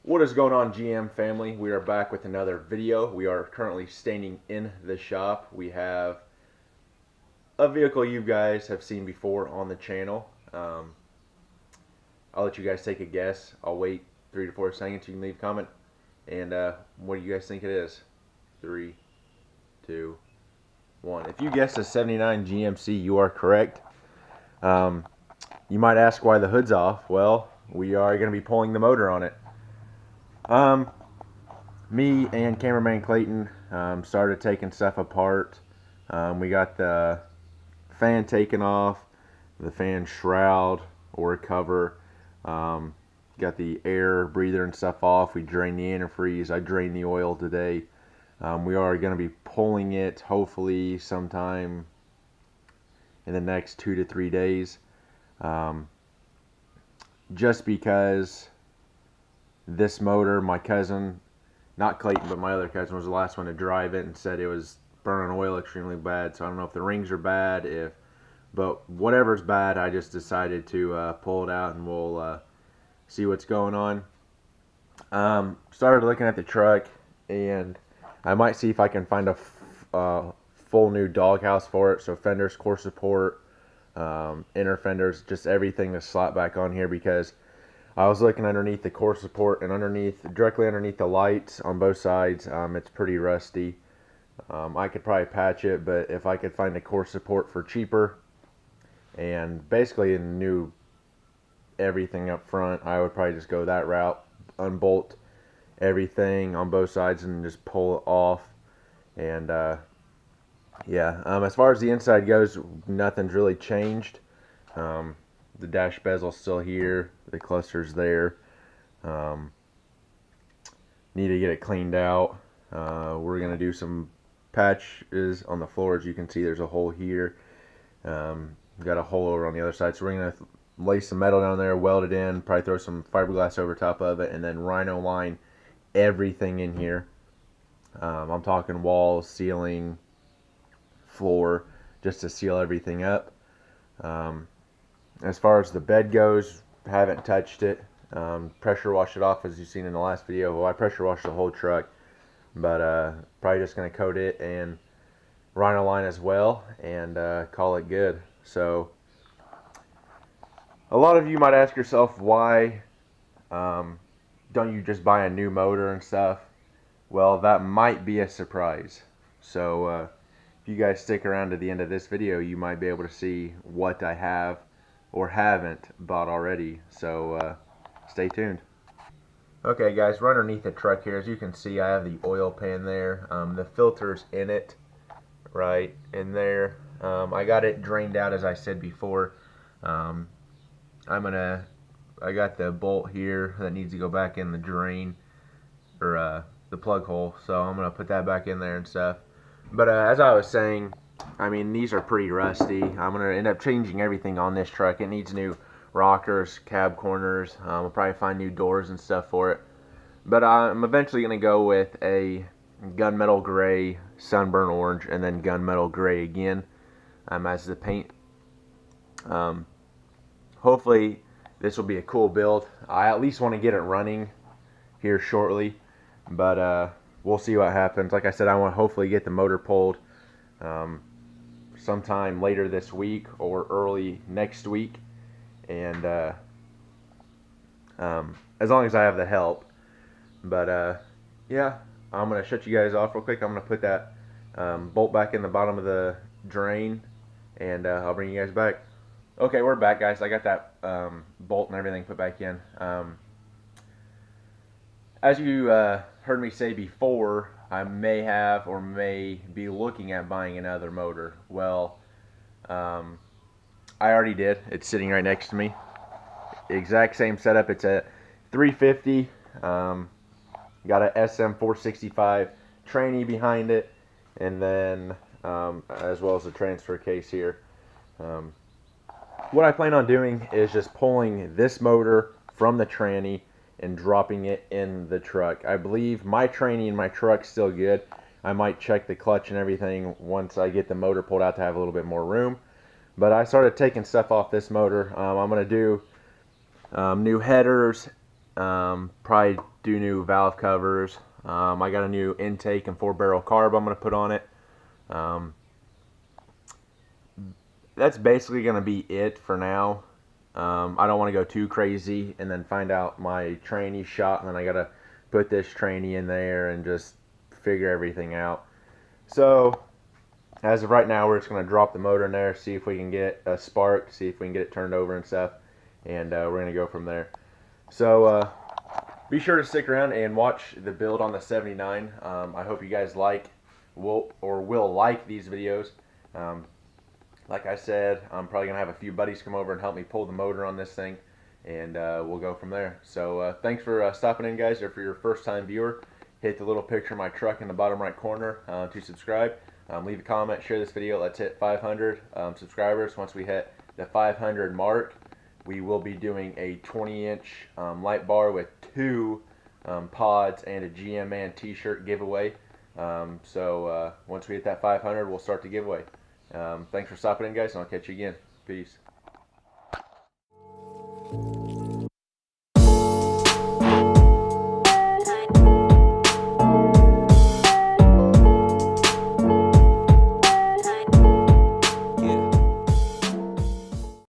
What is going on, GM family? We are back with another video. We are currently standing in the shop. We have a vehicle you guys have seen before on the channel. I'll let you guys take a guess. I'll wait 3 to 4 seconds. You can leave a comment. And what do you guys think it is? 3, 2, 1. If you guessed a 79 GMC, you are correct. You might ask why the hood's off. Well, we are going to be pulling the motor on it. Me and cameraman Clayton started taking stuff apart. We got the fan taken off, the fan shroud or cover. Got the air breather and stuff off. We drained the antifreeze. I drained the oil today. We are going to be pulling it hopefully sometime in the next 2 to 3 days. Just because this motor, my cousin, not Clayton, but my other cousin, was the last one to drive it and said it was burning oil extremely bad. So I don't know if the rings are bad, but whatever's bad, I just decided to pull it out and we'll see what's going on. Started looking at the truck, and I might see if I can find a full new doghouse for it. So fenders, core support, inner fenders, just everything to slap back on here, because I was looking underneath the core support and directly underneath the lights on both sides. It's pretty rusty. I could probably patch it, but if I could find a core support for cheaper and basically new everything up front, I would probably just go that route, unbolt everything on both sides and just pull it off. And yeah, as far as the inside goes, nothing's really changed. The dash bezel's still here, the cluster's there. Need to get it cleaned out. We're going to do some patches on the floor. As you can see, there's a hole here. Got a hole over on the other side, so we're going to lay some metal down there, weld it in, probably throw some fiberglass over top of it, and then rhino line everything in here. I'm talking walls, ceiling, floor, just to seal everything up. As far as the bed goes, haven't touched it. Pressure washed it off, as you've seen in the last video. Well, I pressure washed the whole truck, but probably just going to coat it and rhino line as well, and call it good. So a lot of you might ask yourself, why don't you just buy a new motor and stuff? Well, that might be a surprise. So if you guys stick around to the end of this video, you might be able to see what I have or haven't bought already. So stay tuned. Okay guys, we're underneath the truck here. As you can see, I have the oil pan there. The filter's in it, right in there. I got it drained out, as I said before. I got the bolt here that needs to go back in the drain, or the plug hole, so I'm gonna put that back in there and stuff. But as I was saying, I mean, these are pretty rusty. I'm gonna end up changing everything on this truck. It needs new rockers, cab corners. I'll probably find new doors and stuff for it. But I'm eventually gonna go with a gunmetal gray, sunburn orange, and then gunmetal gray again as the paint. Hopefully this will be a cool build. I at least want to get it running here shortly, but we'll see what happens. Like I said, I want to hopefully get the motor pulled sometime later this week or early next week, and as long as I have the help. But yeah, I'm gonna shut you guys off real quick. I'm gonna put that bolt back in the bottom of the drain, and I'll bring you guys back. Okay, we're back, guys. I got that bolt and everything put back in. As you heard me say before, I may have or may be looking at buying another motor. Well, I already did. It's sitting right next to me. Exact same setup. It's a 350. Got a SM465 tranny behind it, and then as well as a transfer case here. What I plan on doing is just pulling this motor from the tranny and dropping it in the truck. I believe my tranny in my truck's still good. I might check the clutch and everything once I get the motor pulled out to have a little bit more room. But I started taking stuff off this motor. I'm going to do new headers, Probably do new valve covers. I got a new intake and 4-barrel carb I'm going to put on it. That's basically going to be it for now. I don't want to go too crazy and then find out my trainee shot and then I got to put this trainee in there and just figure everything out. So as of right now, we're just going to drop the motor in there, see if we can get a spark, see if we can get it turned over and stuff, and we're going to go from there. So be sure to stick around and watch the build on the 79. I hope you guys will like these videos. Like I said, I'm probably going to have a few buddies come over and help me pull the motor on this thing, and we'll go from there. So thanks for stopping in, guys. Or for your first time viewer, hit the little picture of my truck in the bottom right corner to subscribe. Leave a comment, share this video. Let's hit 500 subscribers. Once we hit the 500 mark, we will be doing a 20-inch light bar with 2 pods and a GM Man t-shirt giveaway. So once we hit that 500, we'll start the giveaway. Thanks for stopping in, guys, and I'll catch you again. Peace.